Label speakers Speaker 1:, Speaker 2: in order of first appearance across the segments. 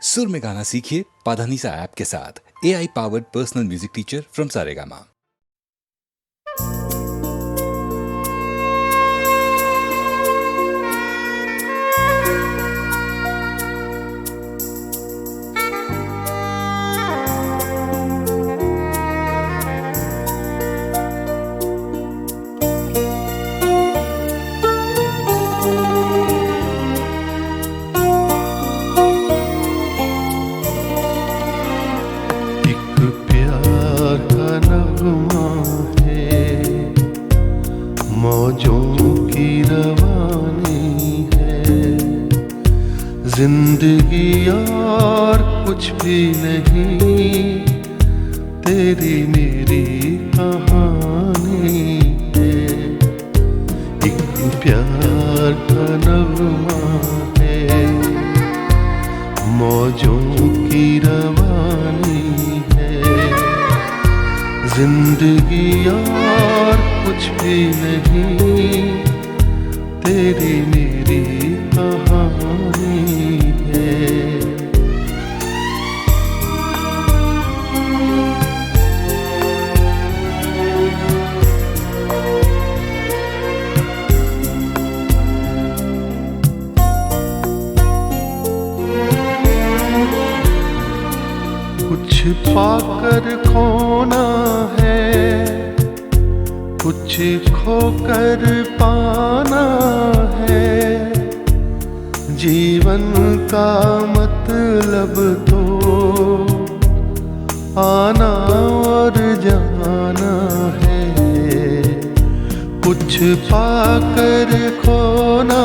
Speaker 1: सुर में गाना सीखिए पाधानीसा ऐप के साथ। AI powered personal music teacher from Saregama.
Speaker 2: मौजों की रवानी है जिंदगी और कुछ भी नहीं, तेरी मेरी कहानी है। एक प्यार का नगमा है, मौजों की रवानी है जिंदगी और कुछ भी नहीं, तेरी मेरी कहानी है। कुछ पाकर खोना है, कुछ खोकर पाना है, जीवन का मतलब तो आना और जाना है। कुछ पाकर खोना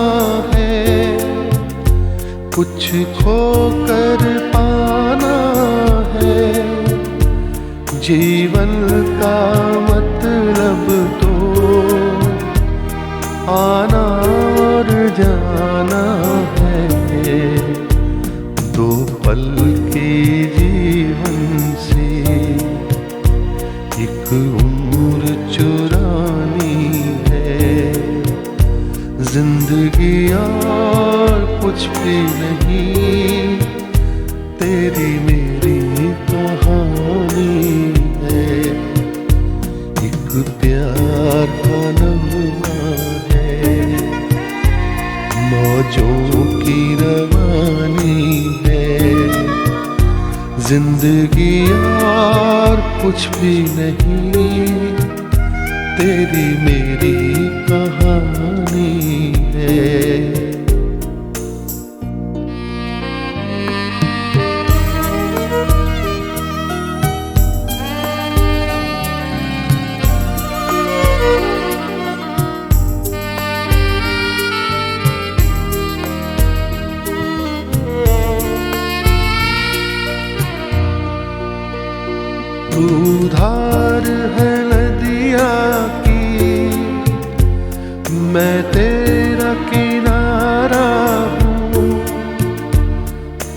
Speaker 2: है, कुछ खोकर पाना है, जीवन का मतलब तो आना और जाना है। दो पल के जीवन से एक उम्र चुरानी है, जिंदगी और कुछ भी नहीं, तेरी मेरी कहानी है। एक प्यार का नगमा है, मौजों की रवानी है, जिंदगी और कुछ भी नहीं, तेरी मेरी कहानी है। तू धार है नदिया की, मैं तेरा किनारा हूँ,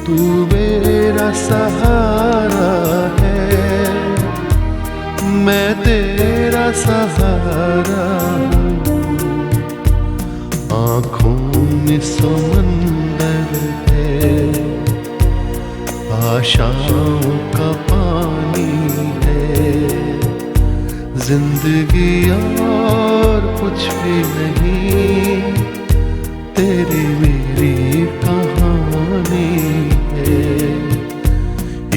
Speaker 2: तू मेरा सहारा है, मैं तेरा सहारा हूँ। आँखों में समंदर है, आशाओं का पानी है, जिंदगी और कुछ भी नहीं, तेरी मेरी कहानी है।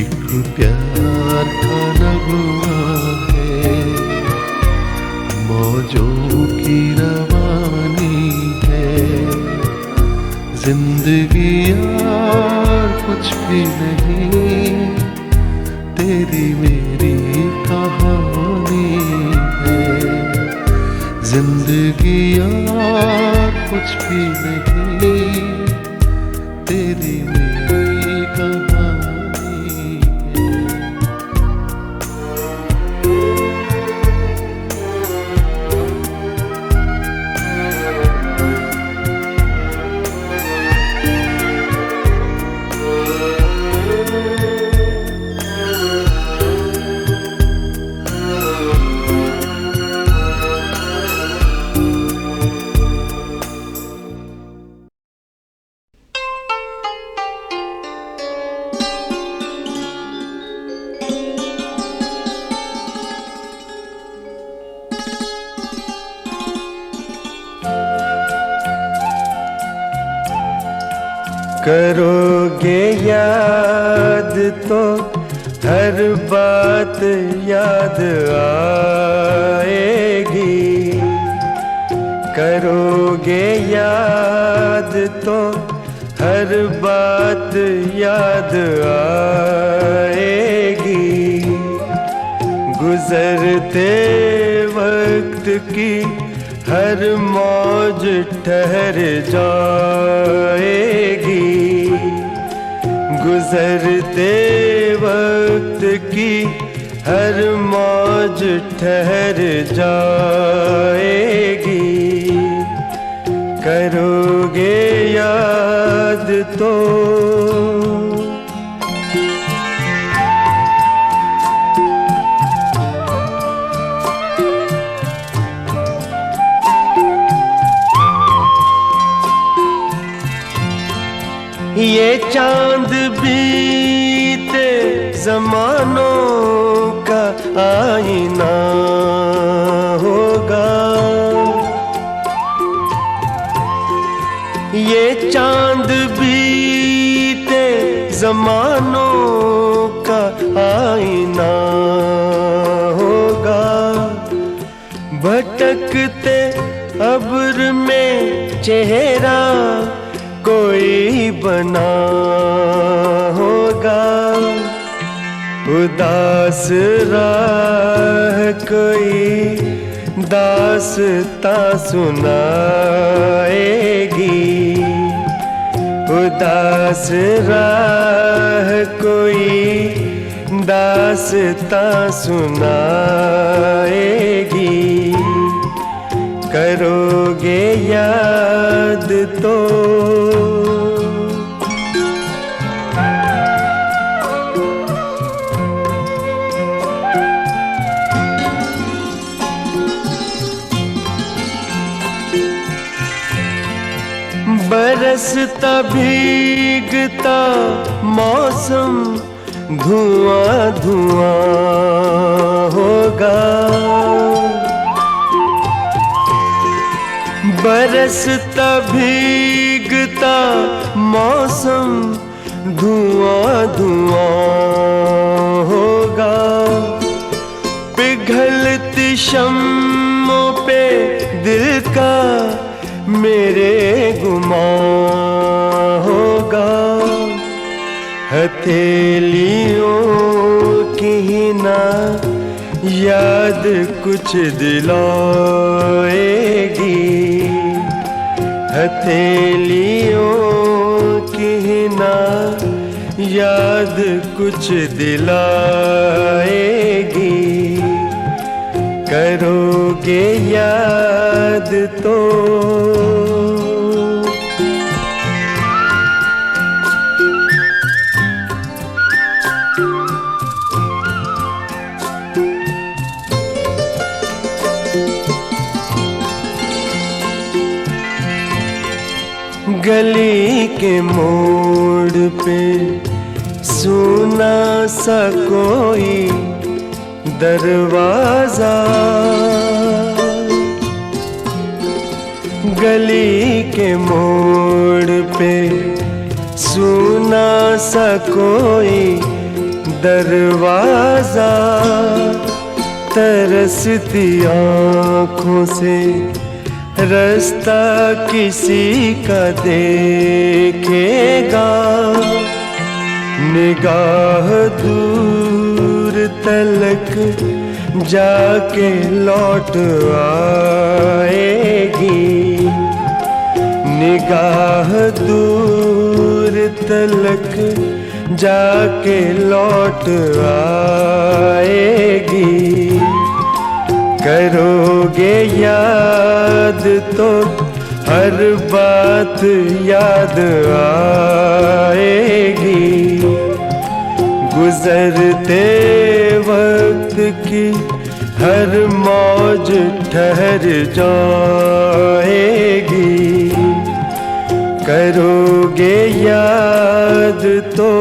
Speaker 2: एक प्यार का नगमा है, मौजों की रवानी है, जिंदगी और कुछ भी नहीं, तेरी मेरी कहानी है। जिंदगी और कुछ भी नहीं, तेरी मेरी कहानी है।
Speaker 3: करोगे याद तो हर बात याद आएगी। करोगे याद तो हर बात याद आएगी। गुजरते वक्त की हर मौज ठहर जाएगी। गुजरते वक्त की हर मौज ठहर जाएगी। करोगे याद तो ये चांद बीते जमानों का आईना होगा। ये चांद बीते जमानों का आईना होगा। भटकते अब्र में चेहरा कोई बना होगा। उदास राह कोई दास्तां सुनाएगी। उदास राह कोई दास्तां सुनाएगी। करोगे याद तो बरसता भीगता मौसम धुआं धुआं होगा। बरसता भीगता मौसम धुआं धुआं होगा। पिघलती शम्मों पे दिल का मेरे गुमान होगा। हथेलियों की ना याद कुछ दिलाएगी। हथेलियों की ना याद कुछ दिलाएगी। करोगे याद तो गली के मोड़ पे सुना सा कोई दरवाजा। गली के मोड़ पे सुना सा कोई दरवाजा। तरसती आँखों से रास्ता किसी का देखेगा। निगाह दूर तलक जाके लौट आएगी। निगाह दूर तलक जाके लौट आएगी। करोगे याद तो हर बात याद आएगी। गुजरते वक्त की हर मौज ठहर जाएगी। करोगे याद तो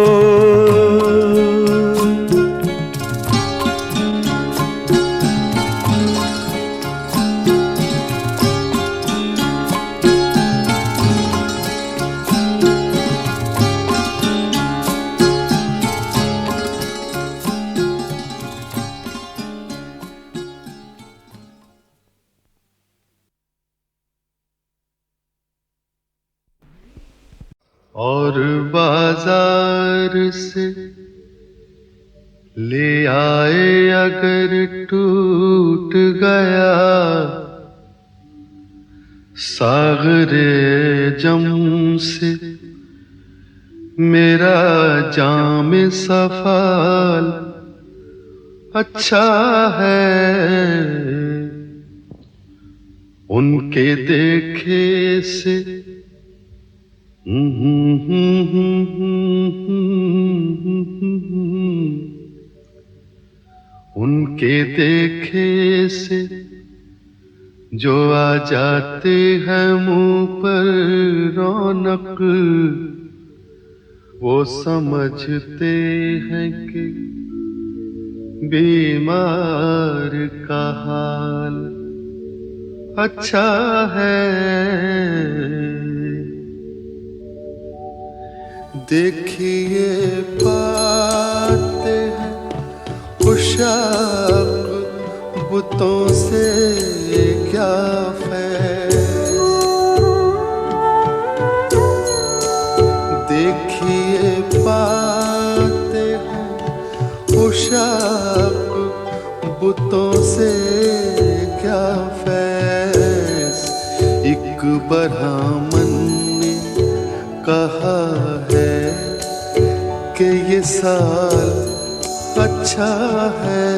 Speaker 2: और बाजार से ले आए अगर टूट गया सागरे जम से मेरा जाम सफाल अच्छा है। उनके देखे से उनके देखे से जो आ जाते हैं मुंह पर रौनक वो समझते हैं कि बीमार का हाल अच्छा है। देखिए पाते हैं खुशाक बुतों से क्या फैज़। देखिए पाते हैं खुशाक बुतों से क्या फैज़। एक ब्राह्मण ने कहा है कि ये साल अच्छा है।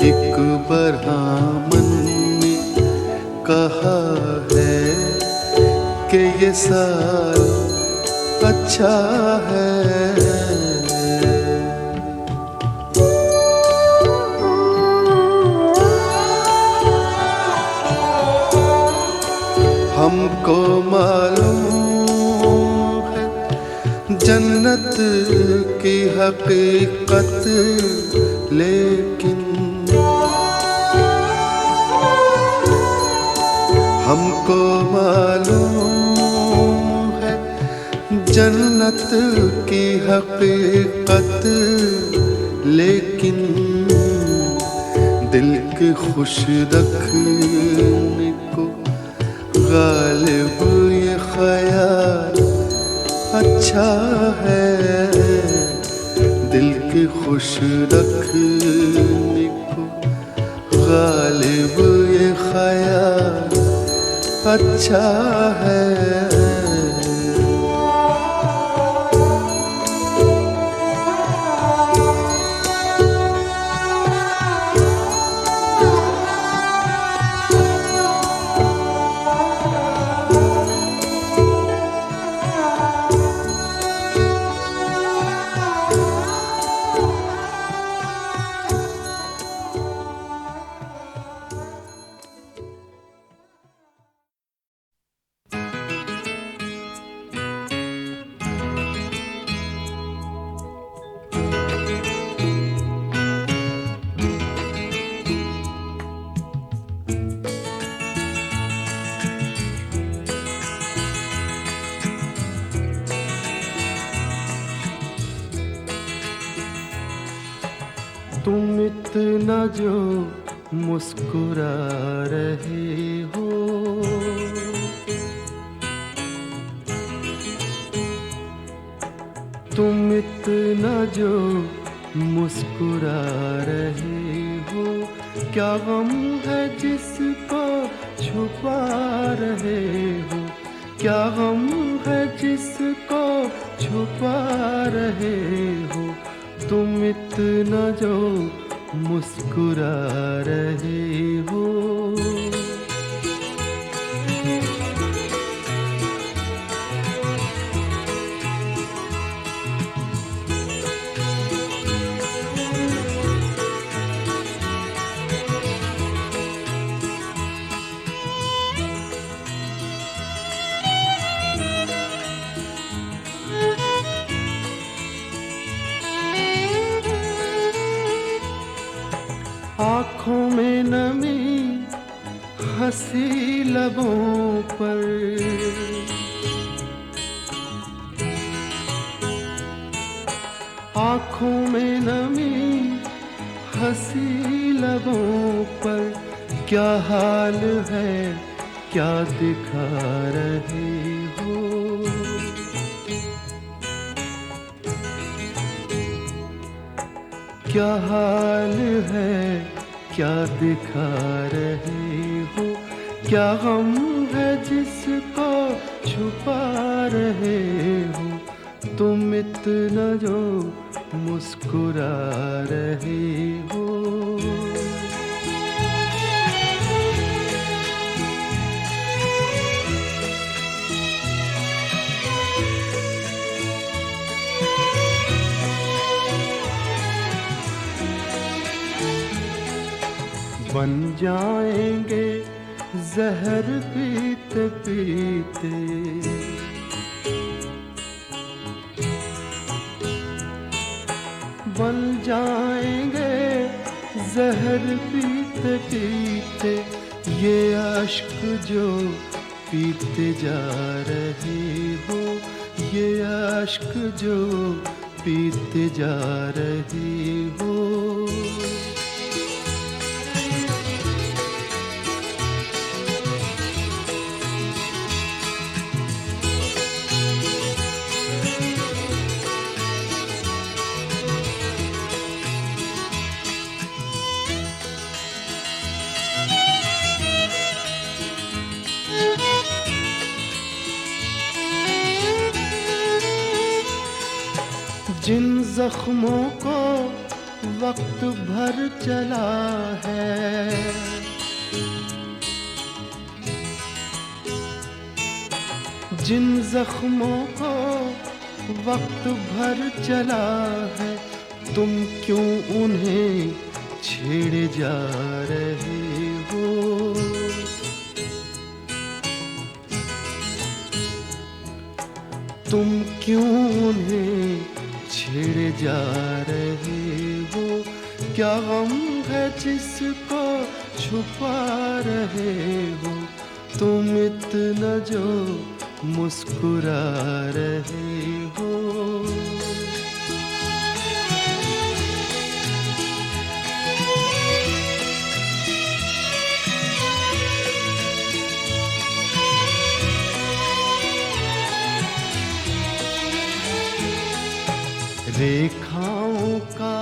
Speaker 2: एक ब्राह्मण ने कहा है कि ये साल अच्छा है। हमको मालूम है जन्नत की हकीकत लेकिन हमको मालूम है जन्नत की हकीकत लेकिन दिल के खुश रखने को गालिब ये ख्याल अच्छा है। दिल के खुश रखने को गालिब ये ख्याल अच्छा है। तुम इतना जो मुस्कुरा रहे हो तुम इतना जो मुस्कुरा रहे हो क्या गम है जिसको छुपा रहे हो। क्या गम है जिसको छुपा रहे हो। तुम इतना जो मुस्कुरा रहे हो। आँखों में नमी हंसी लबों पर आँखों में नमी हंसी लबों पर क्या हाल है क्या दिखा रहे हो। क्या हाल है, क्या दिखा रहे हो, क्या गम है जिसको छुपा रहे हो, तुम इतना जो मुस्कुरा रहे हो। बन जाएंगे जहर पीते पीते, बन जाएंगे जहर पीते पीते, ये अश्क जो पीते जा रहे हो, ये अश्क जो पीते जा रहे हो। जिन जख्मों को वक्त भर चला है, जिन जख्मों को वक्त भर चला है, तुम क्यों उन्हें छेड़े जा रहे हो। तुम क्यों उन्हें छेड़े जा रहे हो, क्या गम है जिसको छुपा रहे हो, तुम इतना जो मुस्कुरा रहे हो। रेखाओं का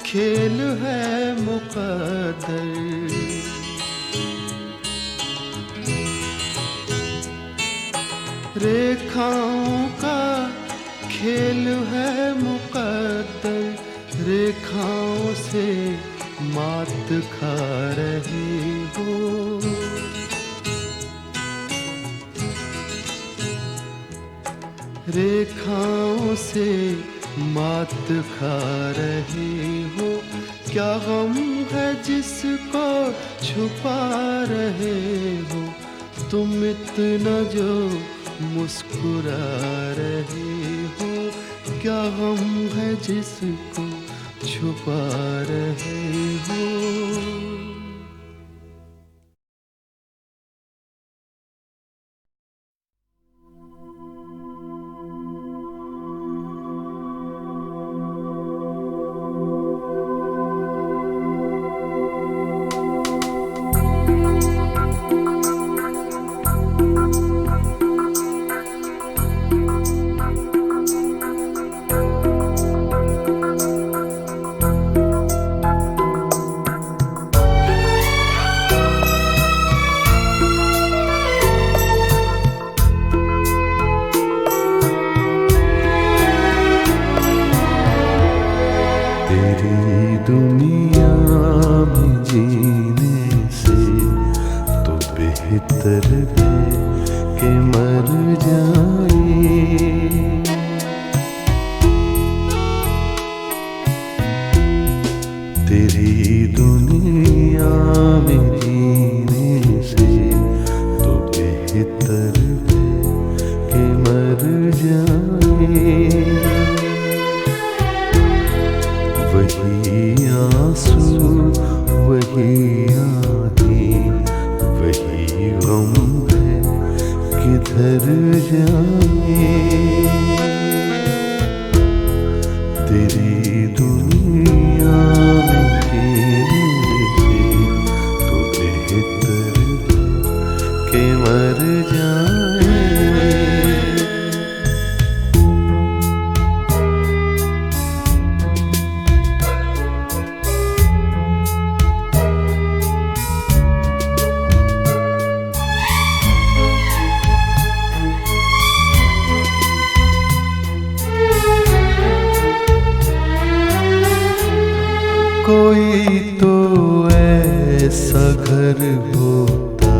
Speaker 2: खेल है मुक़द्दर, रेखाओं का खेल है मुक़द्दर, रेखाओं से मात खा रहे हो। रेखाओं से मात खा रहे हो, क्या गम है जिसको छुपा रहे हो, तुम इतना जो मुस्कुरा रहे हो, क्या गम है जिसको छुपा रहे हो। कोई तो ऐसा घर होता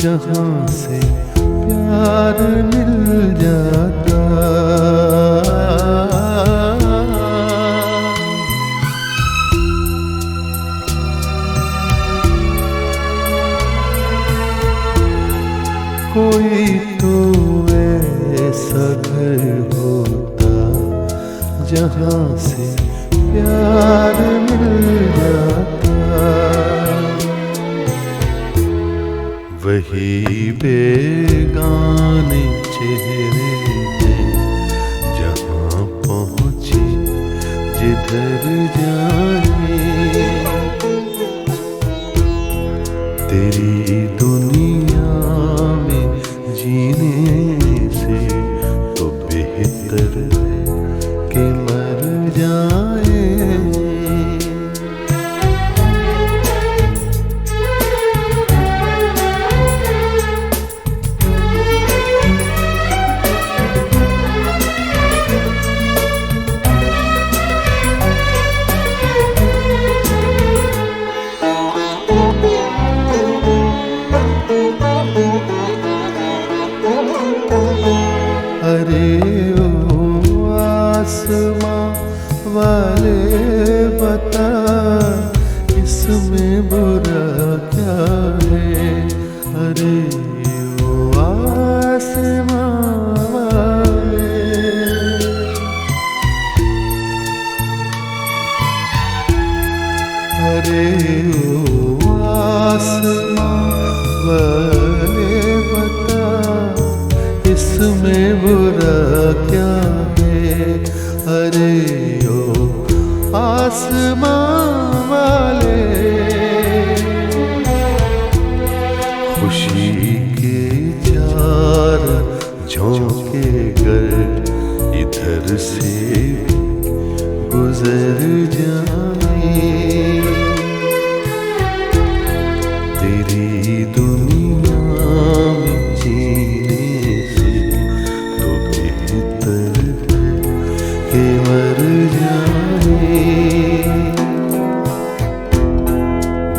Speaker 2: जहाँ से प्यार मिल जाता। कोई तो ऐसा घर होता जहाँ से प्यार मिल जाता। वही बेगाने चेहरे हैं जहाँ पहुँचे जिधर जाए। तेरी दुनिया में जीने से तो बेहतर है कि मर जाए। अरे ओ आसमां वाले बता इसमें बुरा क्या है। अरे ओ आसमां वाले, अरे ओ आसमां वाले बता इसमें बुरा क्या है। अरे ओ आसमां वाले, खुशी के चार झोंके गर इधर से गुजर जाए। तेरी दुनिया में जीने से तो बेहतर है कि मर जाए।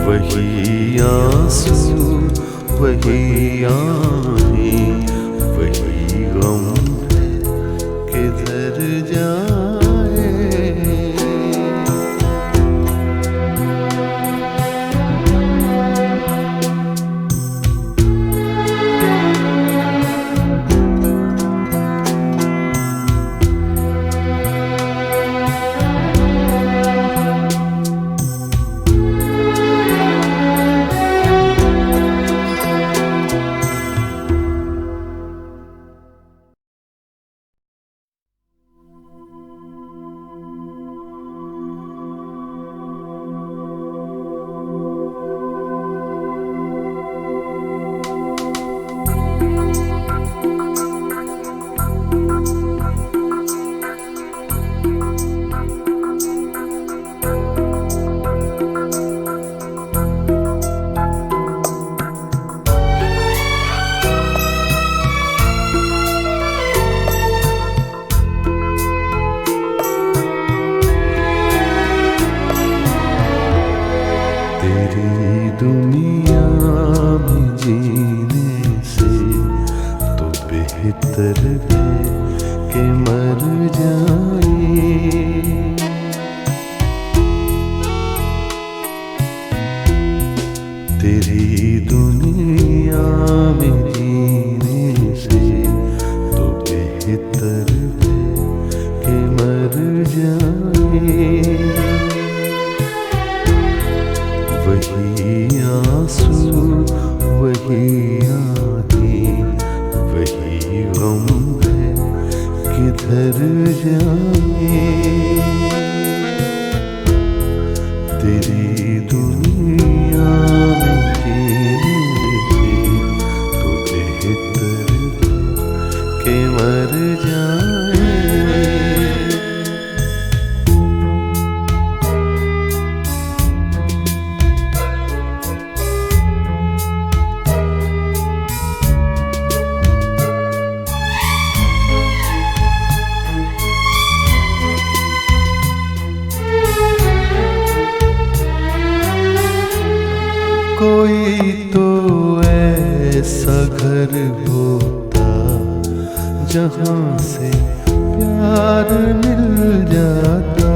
Speaker 2: वही आंसू वही आँखें वही गम है किधर जाए। तेरी दुनिया में जीने से तो बेहतर है कि मर जाए। तेरी दुनिया में जीने से तो बेहतर है कि मर जाए। वही आंसू वही आँखें वही गम है किधर जाए। तेरी दुनिया में जीने से तो बेहतर है कि मर जाए। कोई तो ऐसा घर होता जहाँ से प्यार मिल जाता।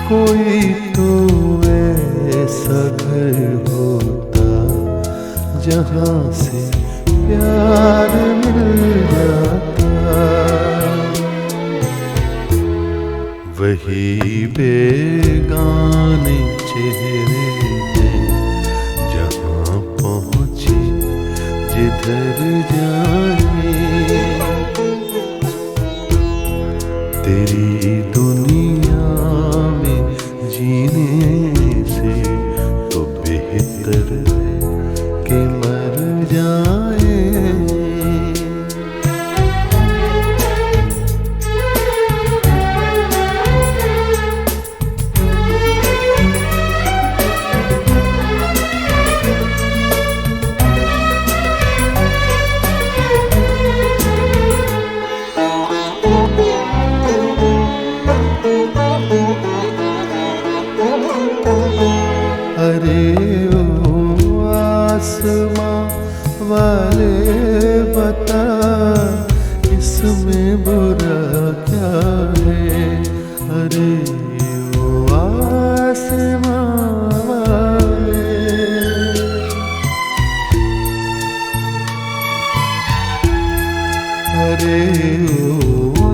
Speaker 2: कोई तो ऐसा घर होता जहाँ से प्यार मिल जाता। वही बेगाने चेहरे हैं जहाँ पहुँचे जिधर जाए। तेरी दुनिया में जीने से तो बेहतर है कि मर जाए। अरे ओ आसमां वाले बता इसमें बुरा क्या है। अरे ओ आसमां वाले, अरे ओ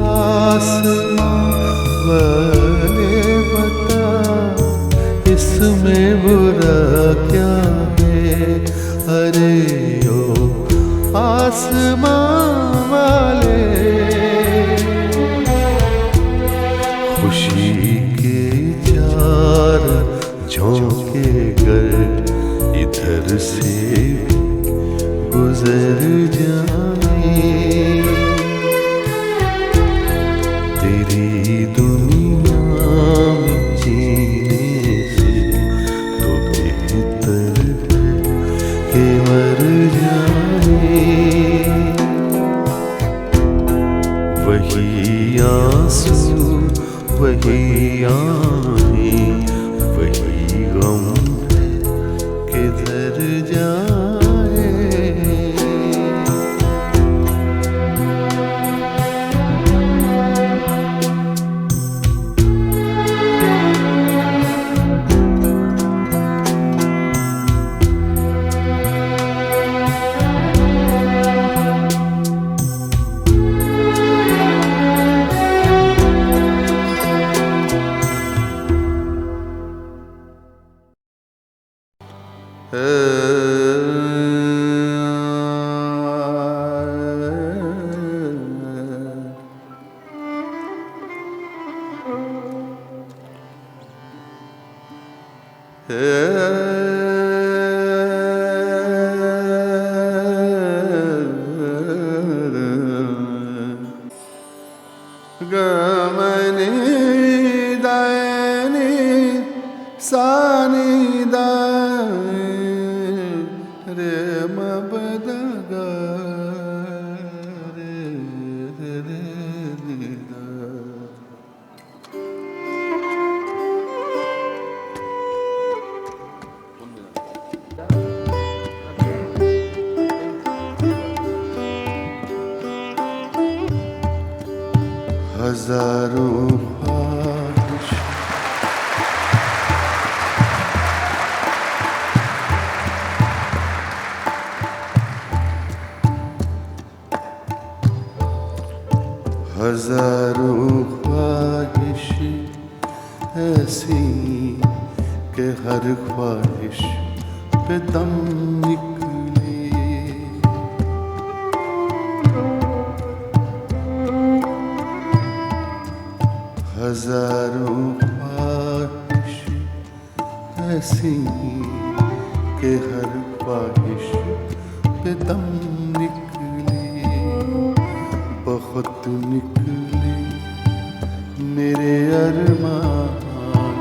Speaker 2: आसमां वाले बता इसमें बुरा क्या है। अरे ओ आसमां वाले, खुशी के चार झोंके गर इधर से गुजर जाए। तेरी दुनिया में जीने से तो बेहतर है कि मर जाए। वही आंसू वही आँखें वही गम है किधर जाए। गमनी दानी सानी दा रे मबदा गा रे रे रे दा। हजारों ख्वाहिश हजारों ख्वाहिश ऐसी कि हर ख्वाहिश पे दम निकले। हजारों ख्वाहिश ऐसी कि हर ख्वाहिश पे दम निकले। बहुत निकले मेरे अरमान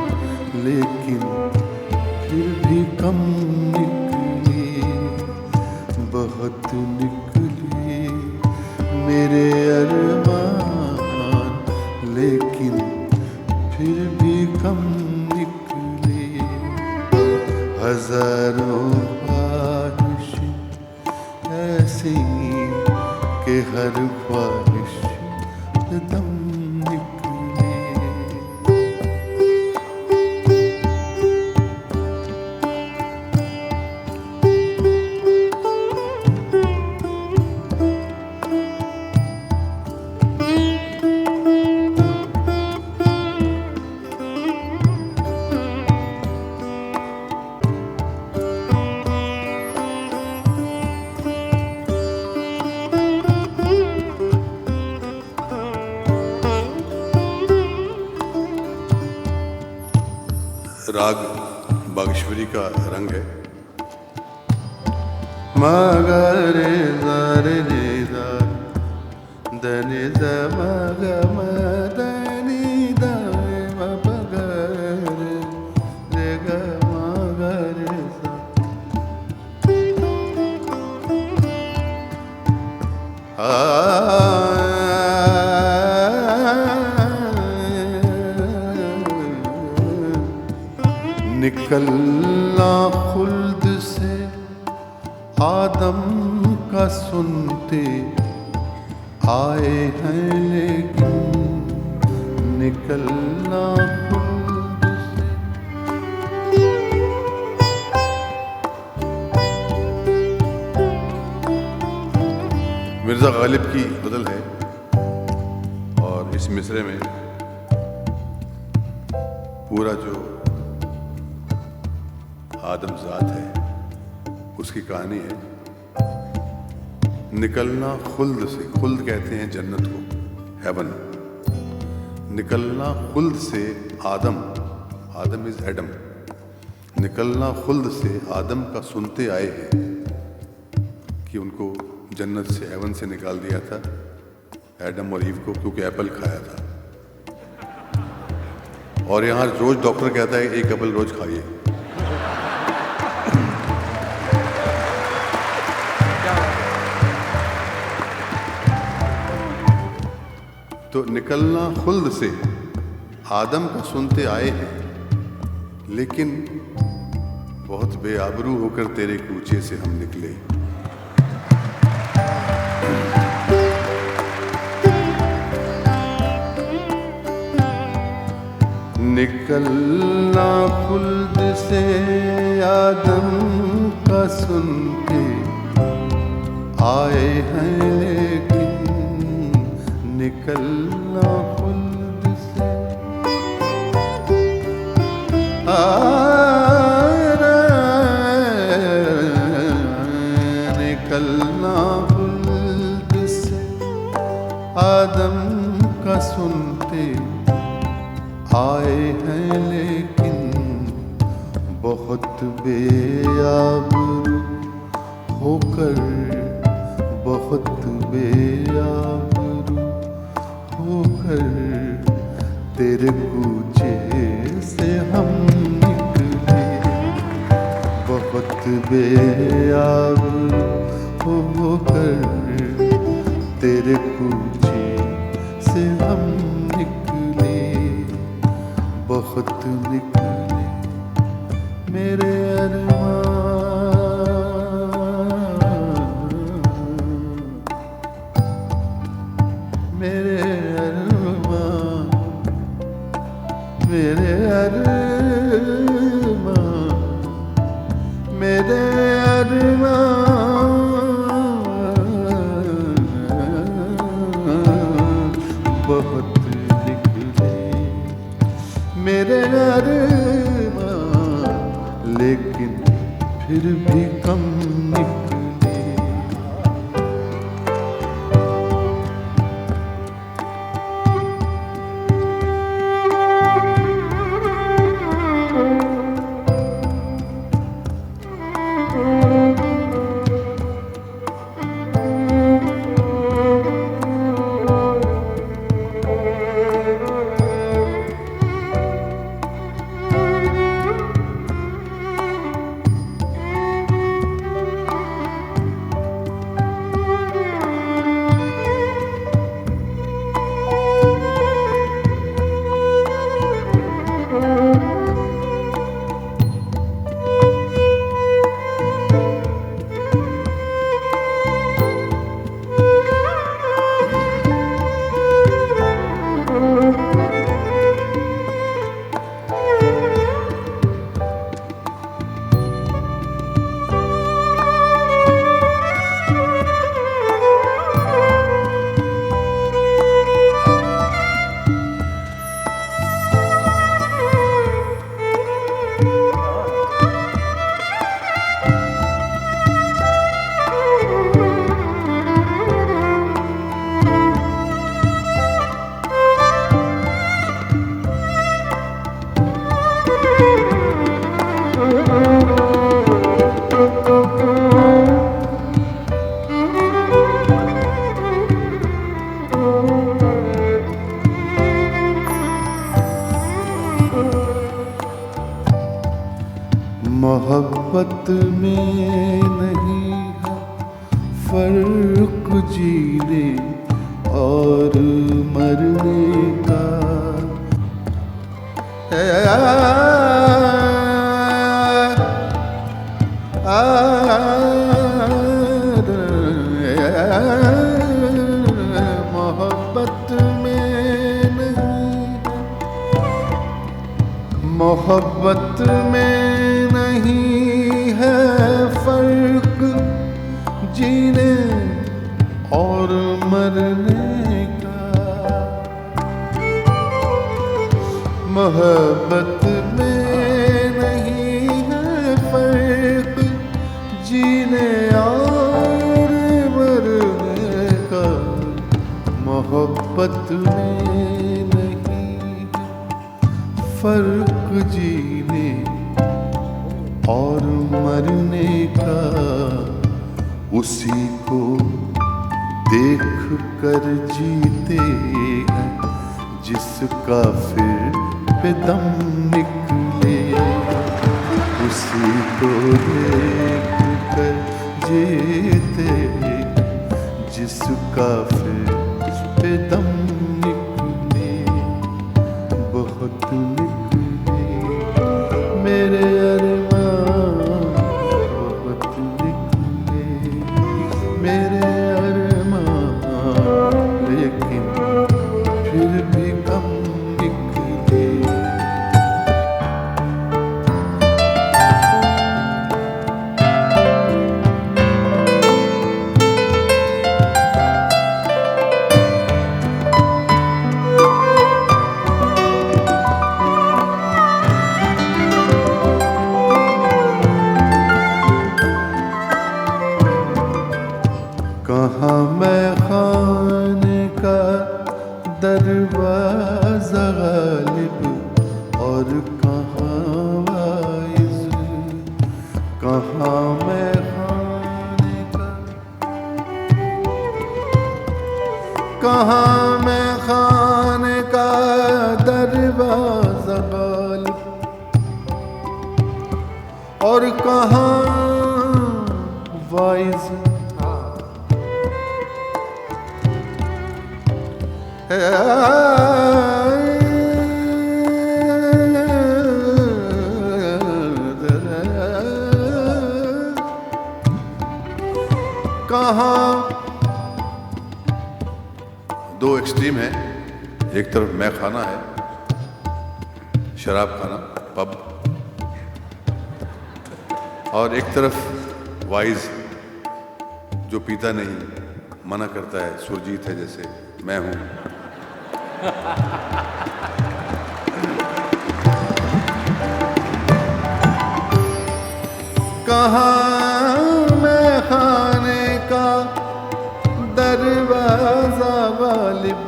Speaker 2: लेकिन फिर भी कम निकले। बहुत निकले मेरे अरमान लेकिन फिर भी कम निकले। हजारों ख्वाहिशें ऐसी कि हर ख्वाहिश दम निकले। राग बागेश्वरी का रंग है। मगरे रे दा दनि द मग म दनि द म पगरे रे ग मगरे सा। निकलना खुल्द से आदम का सुनते आए हैं, लेकिन निकलना खुल्द से। मिर्जा गालिब की गज़ल है और इस मिसरे में पूरा जो आदमजात है उसकी कहानी है। निकलना खुल्द से, खुल्द कहते हैं जन्नत को, हेवन। निकलना खुल्द से आदम, आदम इज एडम। निकलना खुल्द से आदम का सुनते आए हैं कि उनको जन्नत से, हेवन से निकाल दिया था एडम और ईव को, क्योंकि एप्पल खाया था। और यहाँ रोज डॉक्टर कहता है एक एप्पल रोज खाइए। तो निकलना खुल्द से आदम का सुनते आए हैं, लेकिन बहुत बेआबरू होकर तेरे कूचे से हम निकले। निकलना खुल्द से आदम का सुनते आए हैं, लेकिन निकलना खुल्द से निकलना खुल्द से आदम का सुनते आए हैं, लेकिन बहुत बेआबरू होकर, बहुत बेआबरू होकर तेरे कूचे से हम निकले। बहुत बेआबरू होकर तेरे कूचे से हम निकले। बहुत निकले मेरे अरमान, मेरे अरमान, मेरे अरमान, मेरे अरमान। बहुत निकले मेरे अरमान, लेकिन फिर भी कम निकले। मोहब्बत में नहीं है फर्क जीने और मरने का। मोहब्बत में नहीं, मोहब्बत में नहीं है फर्क जीने और मरने का। मोहब्बत में नहीं है फर्क जीने और मरने का। मोहब्बत में नहीं फर्क जीने और मरने का। उसी को देख कर जीते हैं जिसका फिर पे दम निकले। उसी को देख कर जीते हैं जिसका फिर पे दम निकले। बहुत निकले मेरे अरमान, बहुत निकले मेरे अरमान, लेकिन फिर भी कम निकले। कहाँ मैं खाने का दरवाज़ा गालिब और कहाँ वाइज़। कहाँ मैं खाने का, कहाँ मैं खाने का दरवाज़ा गालिब और कहाँ वाइज़। कहाँ दो एक्सट्रीम है, एक तरफ मैं खाना है, शराब खाना, पब, और एक तरफ वाइज जो पीता नहीं, मना करता है, सुरजीत है जैसे मैं हूं। कहाँ मैं खाने का दरवाज़ा गालिब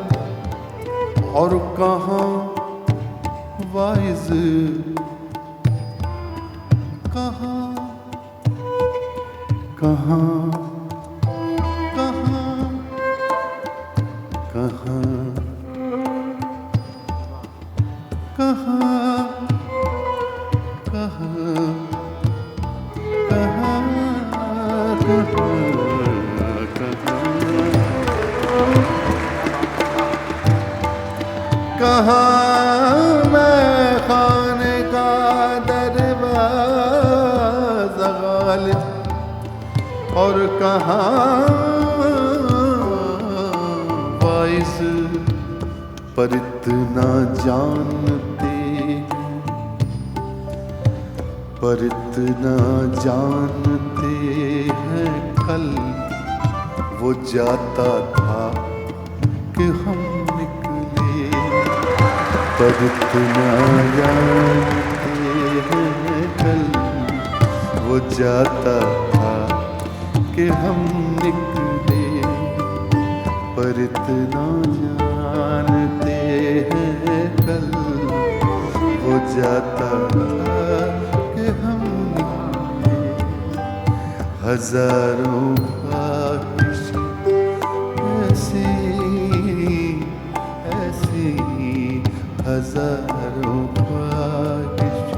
Speaker 2: और कहाँ वाइज। कहाँ कहाँ कहाँ कहाँ कहाँ कहाँ कहाँ मैं खाने का दरवाज़ा गालिब और कहाँ वाइज़। पर इतना जानते हैं, पर इतना जानते हैं कल वो जाता था कि हम निकले। पर इतना जानते हैं कल वो जाता था कि हम निकले। पर इतना जानते हैं कल वो जाता था कि हम निकले। हजारों ख्वाहिश ऐसी ऐसी, हजारों ख्वाहिश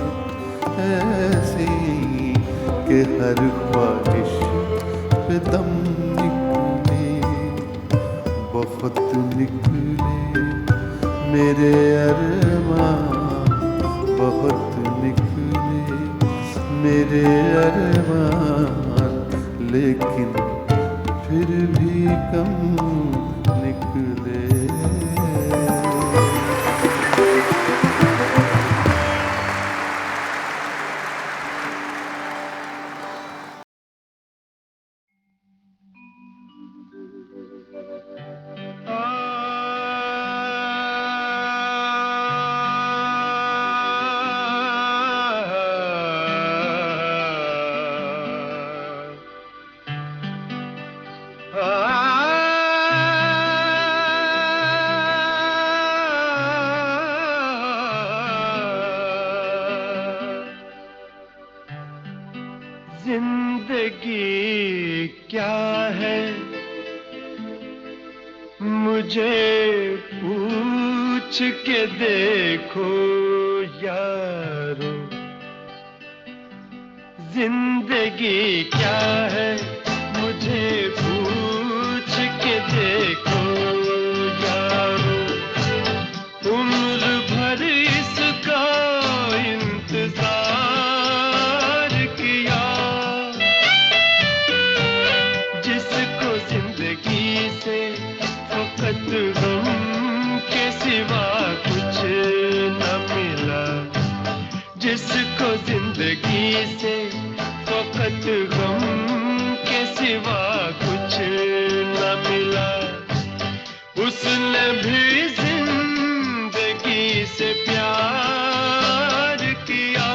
Speaker 2: ऐसी के हर ख्वाहिश पे दम निकले, बहुत निकले मेरे अरमान, बहुत निकले मेरे अरमान, लेकिन फिर भी कम निकले।
Speaker 3: जिंदगी क्या है मुझे पूछ के देखो यारो, जिंदगी क्या है मुझे पूछ के देखो यारो, उम्र भर इसका इंतजार किया, जिसको जिंदगी से फकत गम के सिवा कुछ न मिला, जिसको जिंदगी से फकत गम के सिवा कुछ न मिला, उसने भी जिंदगी से प्यार किया।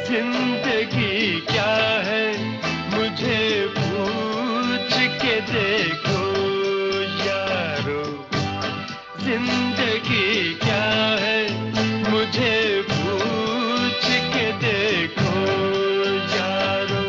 Speaker 3: जिंदगी क्या है मुझे पूछ के देखो यारो, जिंदगी क्या है मुझे पूछ के देखो यारो।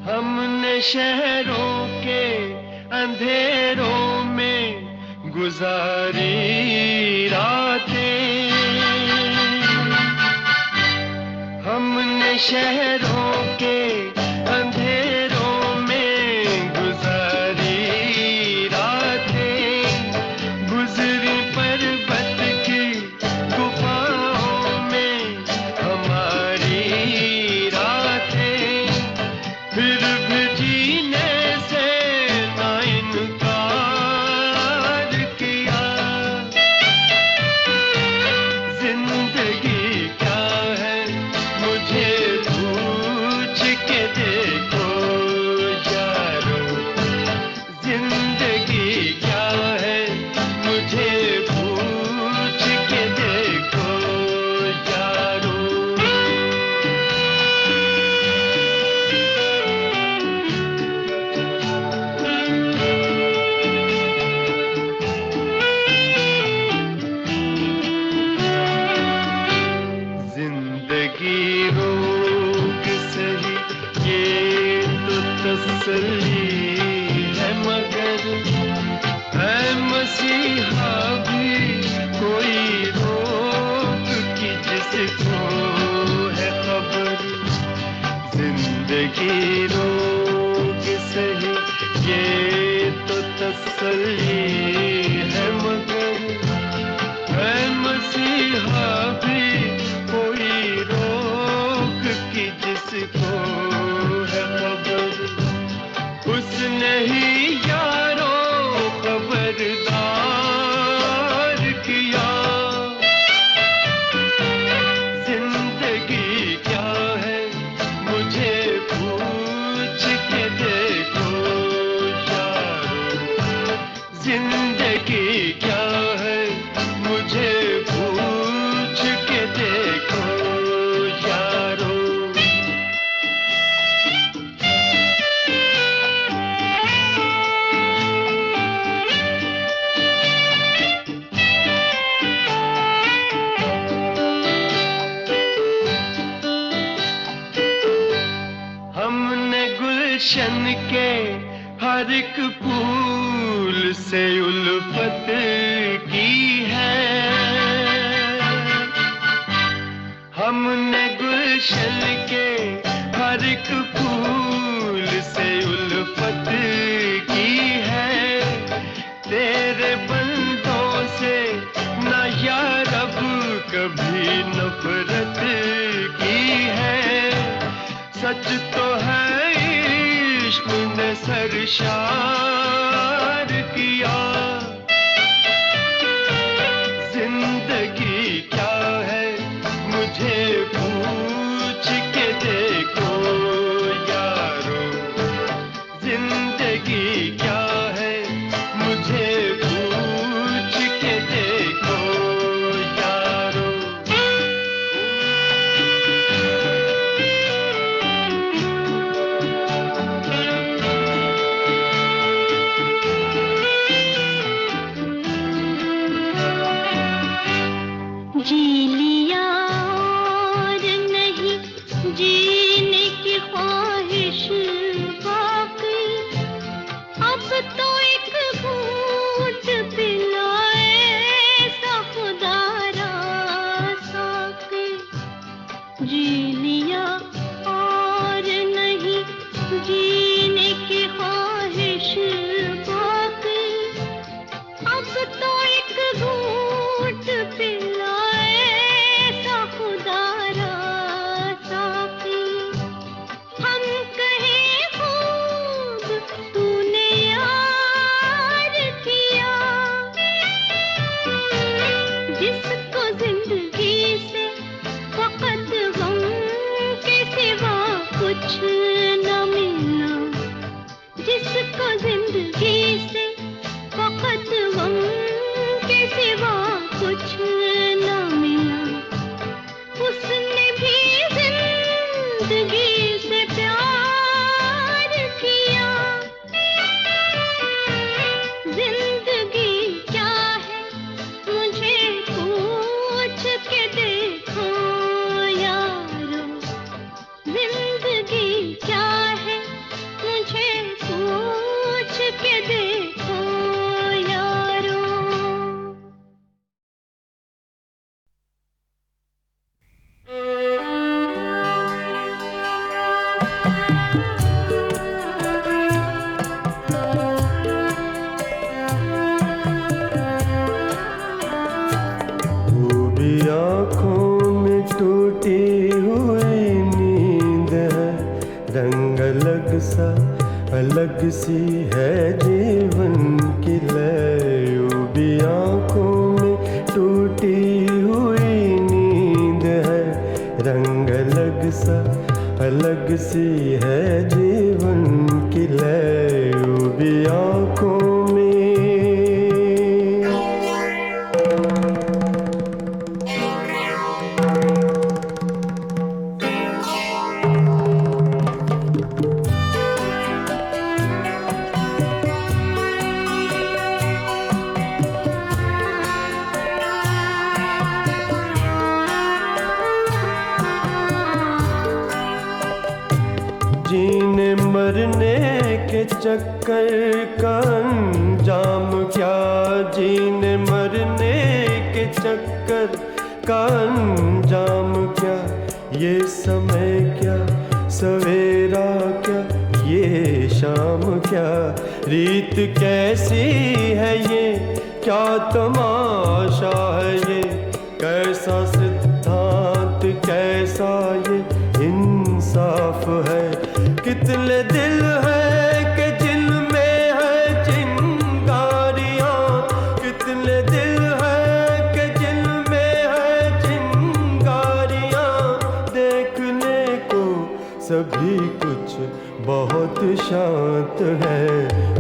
Speaker 3: हमने शहरों के अंधेरों में गुजारी रातें, हमने शहरों के अंधेरों में गुजारी रातें, गुजरी पर्वत की गुफाओं में हमारी रातें, फिर भी जीने से ना इनकार किया। जिंदगी क्या है मुझे पूछ के देखो यारो, जिंदगी क्या है मुझे पूछ के देखो यारो। जिंदगी रोग सही ये तो तसल्ली है, मगर है मसीहा भी कोई रोग की जिसको है खबर। जिंदगी रोग सही ये तो तसल्ली है, मगर है मसीहा भी कोई रोग की जिसको है खबर। उसने ही यारो खबरदार किया। जिंदगी क्या है मुझे पूछ गुलशन के हर एक फूल से उल्फत की है। हमने गुलशन के हर एक फूल से उल्फत की है। तेरे बंदों से ना यार अब कभी नफरत की है। सच तो है इश्क ने सरशार किया। जिंदगी क्या है मुझे पूछ के देखो यारो। जिंदगी क्या है मुझे पूछ के देखो यारो।
Speaker 4: जी लिया और नहीं जीने की ख्वाहिश बाकी। अब तो एक घूंट पिलाए सा खुदारा साकी। जी लिया और नहीं जीने की ख्वाहिश बाकी। अब तो एक घूंट पिलाए सा खुदारा साकी। हम कहे खूब तूने यार किया। जिसको जिंदगी से फकत गम के सिवा कुछ न मिला। जिसको जिंदगी से फकत गम के सिवा कुछ न मिला। उसने भी जिंदगी से प्यार किया। जिंदगी क्या है मुझे पूछ के देखो यारो। जिंदगी क्या है मुझे पूछ के देखो यारो।
Speaker 3: डूबी आँखों में टूटी हुई नींद है। रंग अलग सी है जीवन की लय। डूबी आँखों में टूटी हुई नींद है। रंग अलग सी है जीवन की लय। डूबी आँखों में जीने मरने के चक्कर का अंजाम क्या। जीने मरने के चक्कर का अंजाम क्या। ये समय क्या सवेरा क्या ये शाम क्या। रीत कैसी है ये क्या तमाशा है ये। कैसा सिद्धांत कैसा ये इंसाफ है। कितने दिल है कि जिनमें है चिंगारियाँ। कितने दिल है कि जिनमें है चिंगारियाँ। देखने को सभी कुछ बहुत शांत है।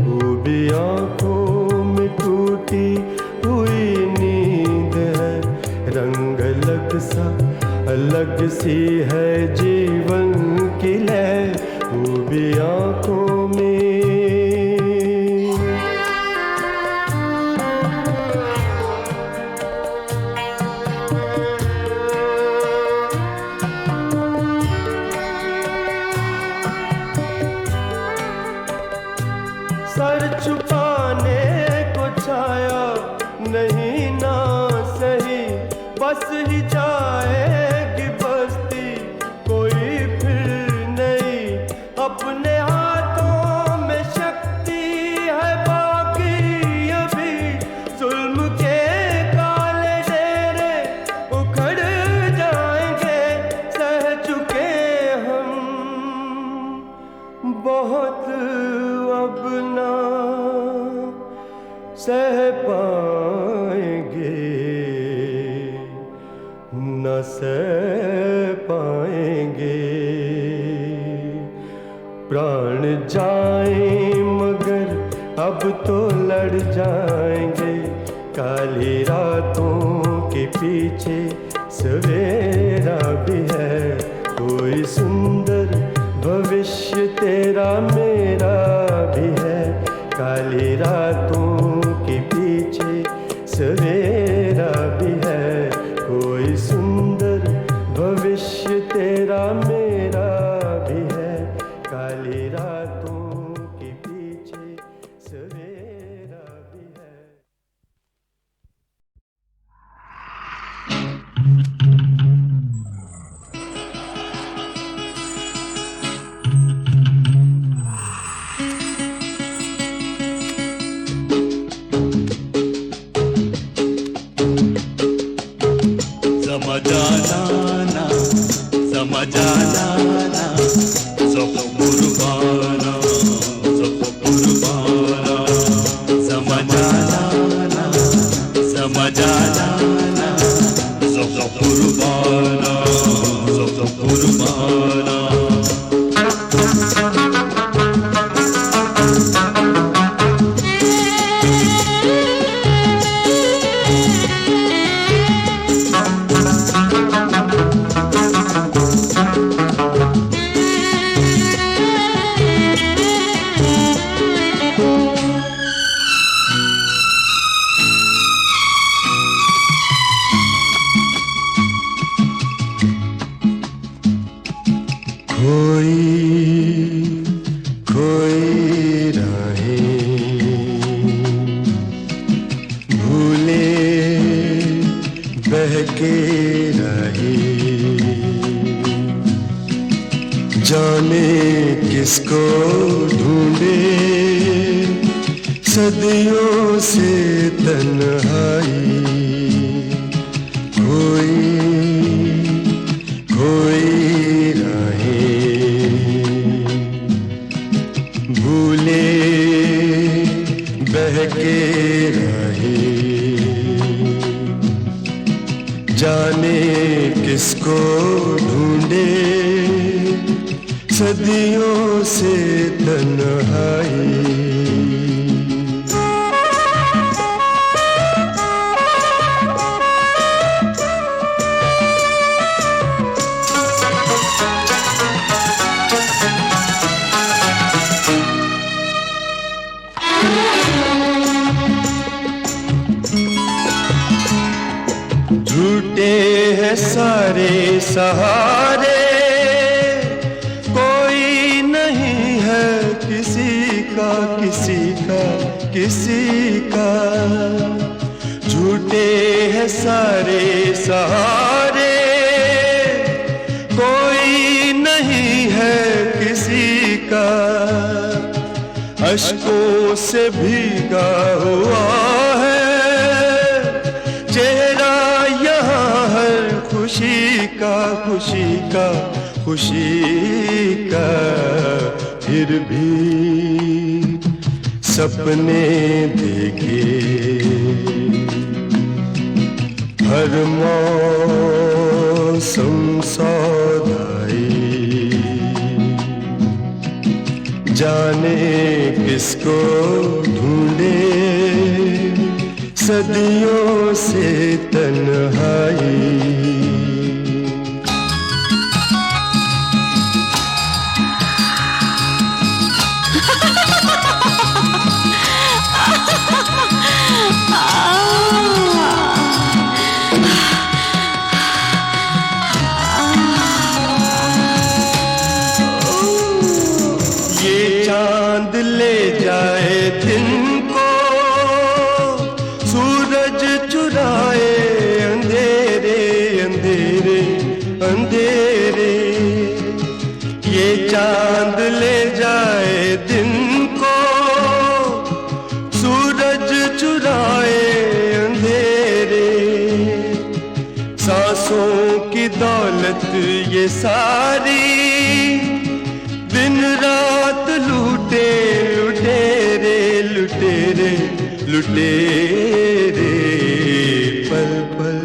Speaker 3: डूबी आँखों में टूटी हुई नींद है। रंग अलग सी है जीवन की लय। डूबी आँखों में पाएंगे। प्राण जाए मगर अब तो लड़ जाएंगे, काली रातों के पीछे सवेरा भी है। कोई सुंदर भविष्य तेरा मेरा भी है, काली रातों के पीछे सवेरा भी है। कोई सुंदर भविष्य तेरा मेरा भी है, काली रातों के पीछे सवेरा भी है।
Speaker 5: जाने किसको ढूंढे सदियों से तन्हाई, खोई राहें भूले बहके राहें। जाने किसको ढूंढे सदियों से तन्हाई। झूठे हैं सारे सहारे, कोई नहीं है किसी का किसी का। झूठे हैं सारे सहारे, कोई नहीं है किसी का। अश्कों से भीगा हुआ है चेहरा यहाँ हर खुशी का। फिर भी सपने देखे हर मौसम सौदाई। जाने किसको ढूंढे सदियों से तन्हाई। ये चांद ले जाए दिन को, सूरज चुराए अंधेरे अंधेरे अंधेरे। ये चांद ले जाए दिन को, सूरज चुराए अंधेरे। सांसों की दौलत ये सारी दिन रात लूटे लुटेरे पल पल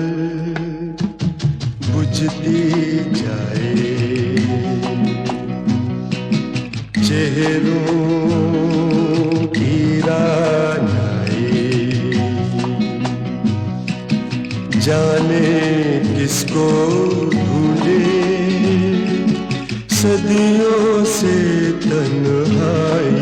Speaker 5: बुझते
Speaker 3: दी जाए, चेहरों की रानाई, जाने किसको ढूंढे सदियों से तन्हाई।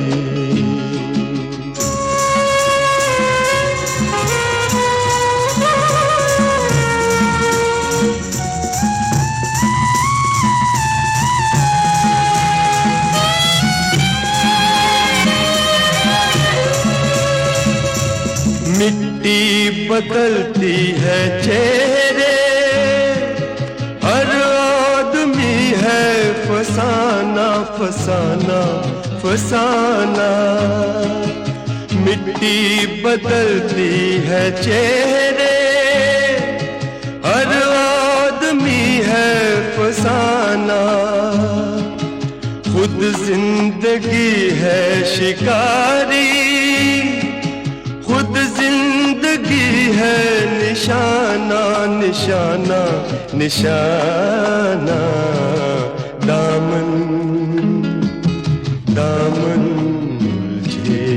Speaker 3: मिट्टी बदलती है चेहरे, हर आदमी है फसाना फसाना फसाना। मिट्टी बदलती है चेहरे, हर आदमी है फसाना। खुद जिंदगी है शिकारी, खुद जिंदगी है निशाना निशाना निशाना। दामन दामन उलझे,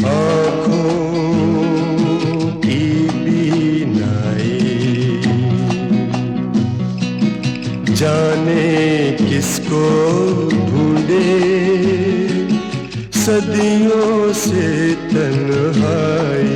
Speaker 3: आँखों की बीनाई, जाने किसको ढूंढे सदियों से तन्हाई।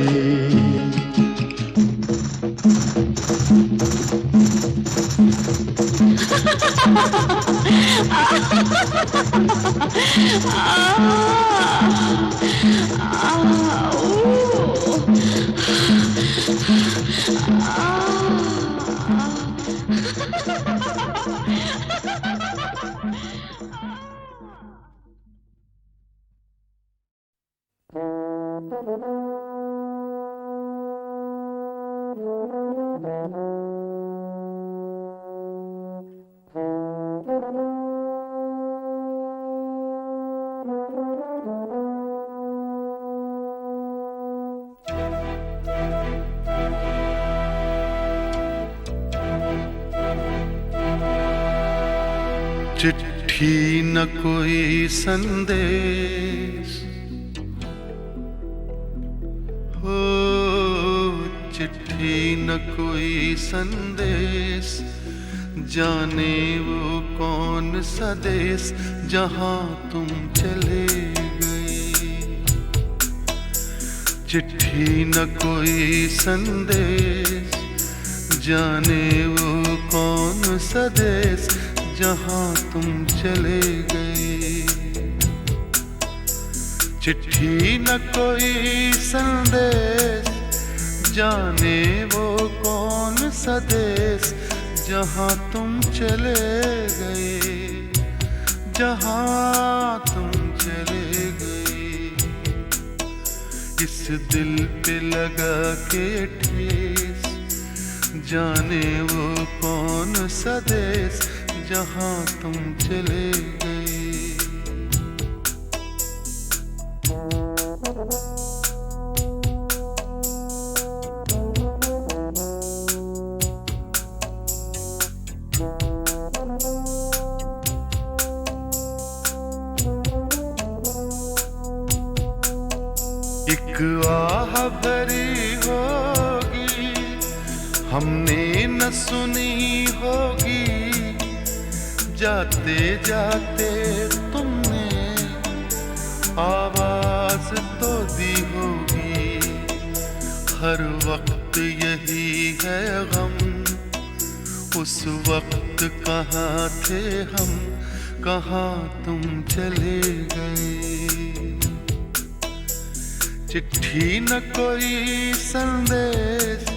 Speaker 2: चिट्ठी न कोई संदेश, हो चिट्ठी न कोई संदेश, जाने वो कौन सा देश जहां तुम चले गए। चिट्ठी न कोई संदेश, जाने वो कौन सा देश जहां तुम चले गए। चिट्ठी न कोई संदेश, जाने वो कौन सा देश जहां तुम चले गए, जहां तुम चले गए। इस दिल पे लगा के ठेस, जाने वो कौन सा देश जहां तुम चले गए। एक आह भरी होगी, हमने न सुनी होगी, जाते जाते तुमने आवाज तो दी होगी। हर वक्त यही है गम, उस वक्त कहाँ थे हम, कहाँ तुम चले गए। चिट्ठी न कोई संदेश,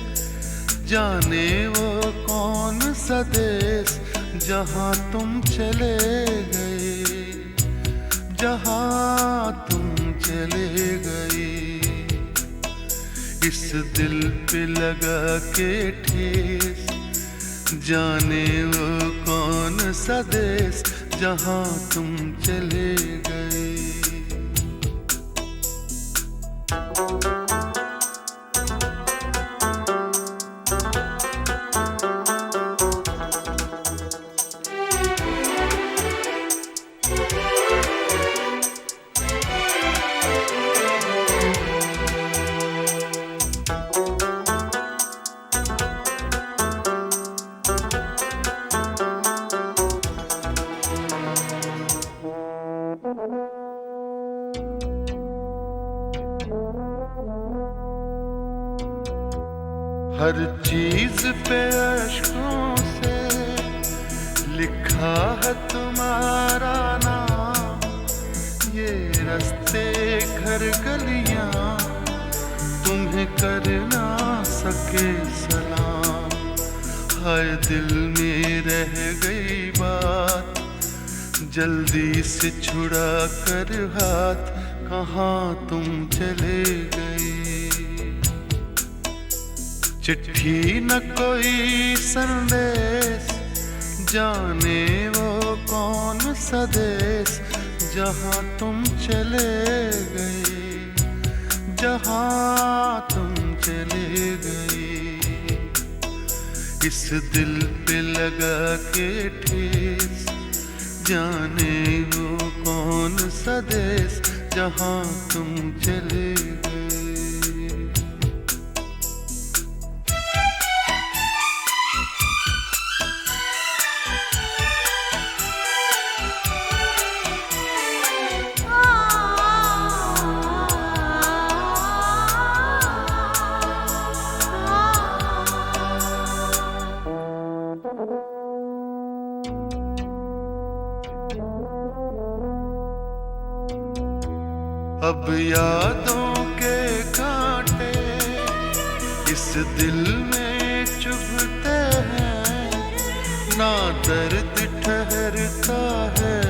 Speaker 2: जाने वो कौन सा देश जहां तुम चले गए, जहां तुम चले गए। इस दिल पे लगा के ठेस, जाने वो कौन सा देश जहां तुम चले गए।
Speaker 3: हर चीज पे अश्कों से लिखा है तुम्हारा नाम, ये रास्ते घर गलियां तुम्हें कर ना सके सलाम। हाय दिल में रह गई बात, जल्दी से छुड़ा कर हाथ, कहाँ तुम चले गए। चिट्ठी न कोई संदेश, जाने वो कौन सा देश, जहाँ तुम चले गए, जहाँ तुम चले गए। इस दिल पे लगा के ठेस, जाने वो कौन सा देश, जहाँ तुम चले गए। अब यादों के कांटे इस दिल में चुभते हैं, ना दर्द ठहरता है,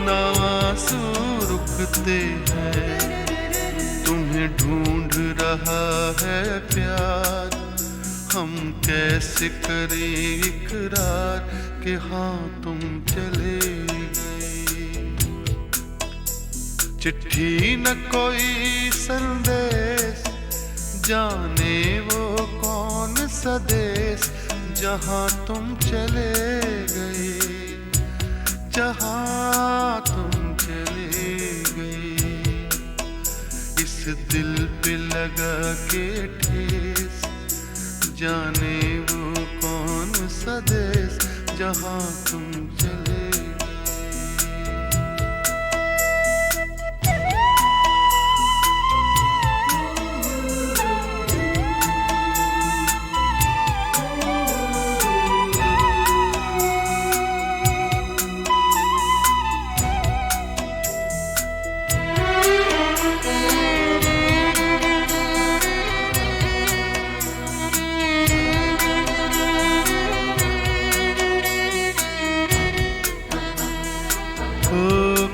Speaker 3: ना आंसू रुकते हैं। तुम्हें ढूंढ रहा है प्यार, हम कैसे करें इकरार कि हाँ तुम चले गए। चिट्ठी न कोई संदेश, जाने वो कौन सा देश, जहाँ तुम चले गए, जहाँ तुम चले गए। इस दिल पे लगा के ठेस, जाने वो कौन सा देश, जहाँ तुम चले।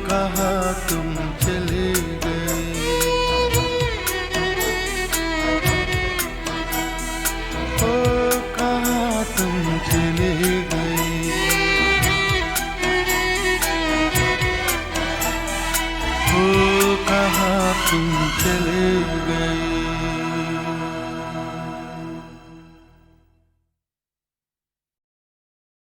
Speaker 3: कहाँ तुम चले गए, ओ कहाँ तुम चले गए। ओ कहाँ तुम चले गए।